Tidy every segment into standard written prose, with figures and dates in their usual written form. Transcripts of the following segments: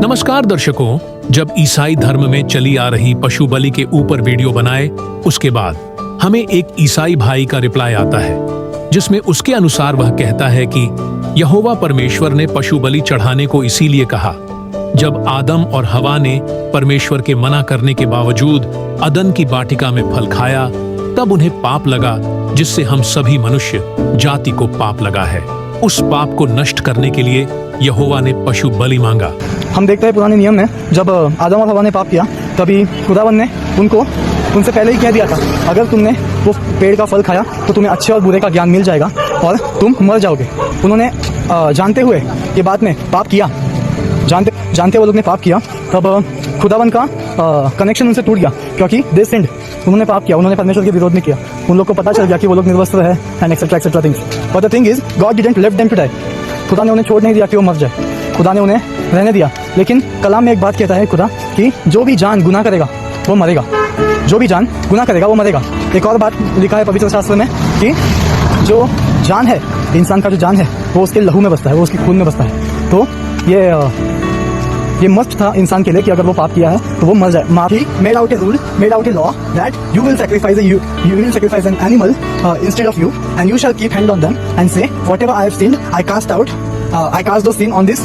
नमस्कार दर्शकों, जब ईसाई धर्म में चली आ रही पशु बलि के ऊपर वीडियो बनाए उसके बाद हमें एक ईसाई भाई का रिप्लाई आता है जिसमें उसके अनुसार वह कहता है कि यहोवा परमेश्वर ने पशु बलि चढ़ाने को इसीलिए कहा। जब आदम और हवा ने परमेश्वर के मना करने के बावजूद अदन की वाटिका में फल खाया, तब उन्हें पाप लगा, जिससे हम सभी मनुष्य जाति को पाप लगा है। उस पाप को नष्ट करने के लिए यहोवा ने पशु बलि मांगा। हम देखते हैं पुराने नियम में जब आदम और हवा ने पाप किया, तभी खुदावन ने उनसे पहले ही कह दिया था, अगर तुमने वो पेड़ का फल खाया तो तुम्हें अच्छे और बुरे का ज्ञान मिल जाएगा और तुम मर जाओगे। उन्होंने जानते हुए ये बात में पाप किया, जानते वो लोग ने पाप किया, तब खुदावन का कनेक्शन उनसे टूट गया, क्योंकि दे सिंड, उन्होंने पाप किया, उन्होंने परमेश्वर के विरोध में किया। उन लोग को पता चल गया कि वो लोग निर्वस्त्र है and etcetera things. But the thing is, God didn't left them to die. खुदा ने उन्हें छोड़ नहीं दिया कि वो मर जाए, खुदा ने उन्हें रहने दिया। लेकिन कलाम में एक बात कहता है खुदा कि जो भी जान गुनाह करेगा वो मरेगा, जो भी जान गुनाह करेगा वो मरेगा। एक और बात लिखा है पवित्र शास्त्र में कि जो जान है, इंसान का जो जान है वो उसके लहू में बसता है, वो उसके खून में बसता है। तो ये मस्ट था इंसान के लिए कि अगर वो पाप किया है तो वो मर जाए। माफी made out a rule, made out a law that you will sacrifice an animal instead of you, and you shall keep hand on them and say, whatever I have sinned, I cast those sin on this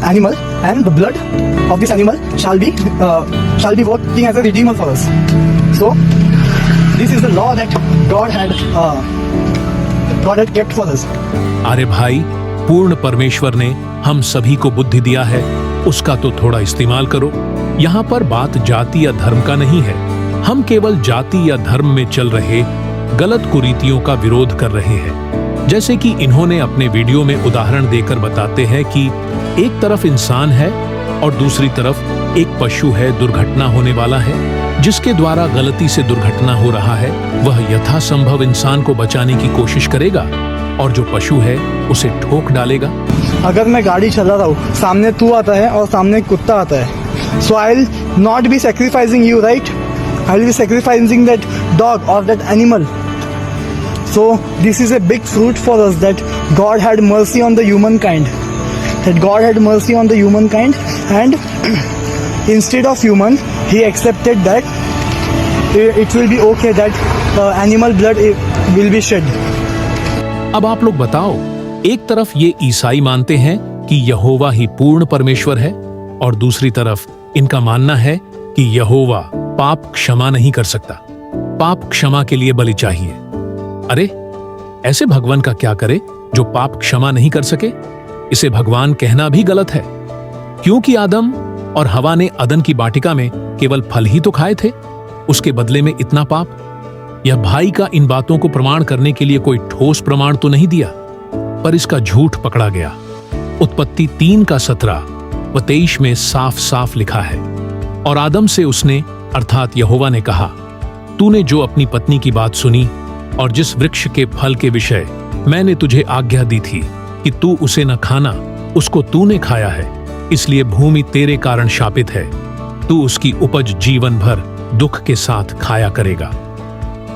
animal, and the blood of this animal shall be working as a redeemer for us. So this is the law that God had kept for us. अरे भाई, पूर्ण परमेश्वर ने हम सभी को बुद्धि दिया है, उसका तो थोड़ा इस्तेमाल करो। यहाँ पर बात जाति या धर्म का नहीं है। हम केवल जाति या धर्म में चल रहे गलत कुरीतियों का विरोध कर रहे हैं। जैसे कि इन्होंने अपने वीडियो में उदाहरण देकर बताते हैं कि एक तरफ इंसान है और दूसरी तरफ एक पशु है, दुर्घटना होने वाला है, जिसके द्वारा गलती से दुर्घटना हो रहा है। वह यथासंभव इंसान को बचाने की कोशिश करेगा और जो पशु है उसे ठोक डालेगा। अगर मैं गाड़ी चला रहा हूँ, सामने तू आता है और सामने कुत्ता आता है, so I'll not be sacrificing you, right? I'll be sacrificing that dog or that animal. So this is a big fruit for us, that God had mercy on the humankind. That God had mercy on the humankind, and instead of human, He accepted that it will be okay that animal blood will be shed. अब आप लोग बताओ, एक तरफ ये ईसाई मानते हैं कि यहोवा ही पूर्ण परमेश्वर है और दूसरी तरफ इनका मानना है कि यहोवा पाप क्षमा नहीं कर सकता, पाप क्षमा के लिए बलि चाहिए। अरे ऐसे भगवान का क्या करे जो पाप क्षमा नहीं कर सके? इसे भगवान कहना भी गलत है, क्योंकि आदम और हवा ने अदन की वाटिका में केवल फल ही तो खाए थे, उसके बदले में इतना पाप। यह भाई का इन बातों को प्रमाण करने के लिए कोई ठोस प्रमाण तो नहीं दिया, पर इसका झूठ पकड़ा गया। उत्पत्ति 3:17 व 23 में साफ साफ लिखा है, और आदम से उसने अर्थात यहोवा ने कहा, तूने जो अपनी पत्नी की बात सुनी और जिस वृक्ष के फल के विषय मैंने तुझे आज्ञा दी थी कि तू उसे न खाना, उसको तूने खाया है, इसलिए भूमि तेरे कारण शापित है, तू उसकी उपज जीवन भर दुख के साथ खाया करेगा।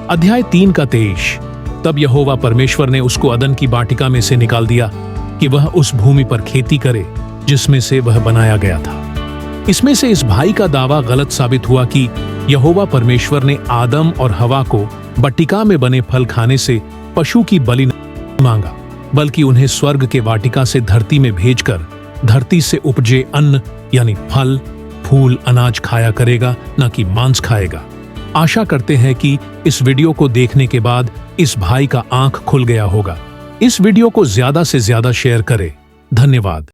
अध्याय 3:23। तब यहोवा परमेश्वर ने उसको अदन की वाटिका में से निकाल दिया कि वह उस भूमि पर खेती करे जिसमें से वह बनाया गया था। इसमें से इस भाई का दावा गलत साबित हुआ कि यहोवा परमेश्वर ने आदम और हवा को वाटिका में बने फल खाने से पशु की बलि नहीं मांगा, बल्कि उन्हें स्वर्ग के वाटिका से धरती में भेजकर धरती से उपजे अन्न यानी फल, फूल, अनाज खाया करेगा, न कि मांस खाएगा। आशा करते हैं कि इस वीडियो को देखने के बाद इस भाई का आंख खुल गया होगा। इस वीडियो को ज्यादा से ज्यादा शेयर करें। धन्यवाद।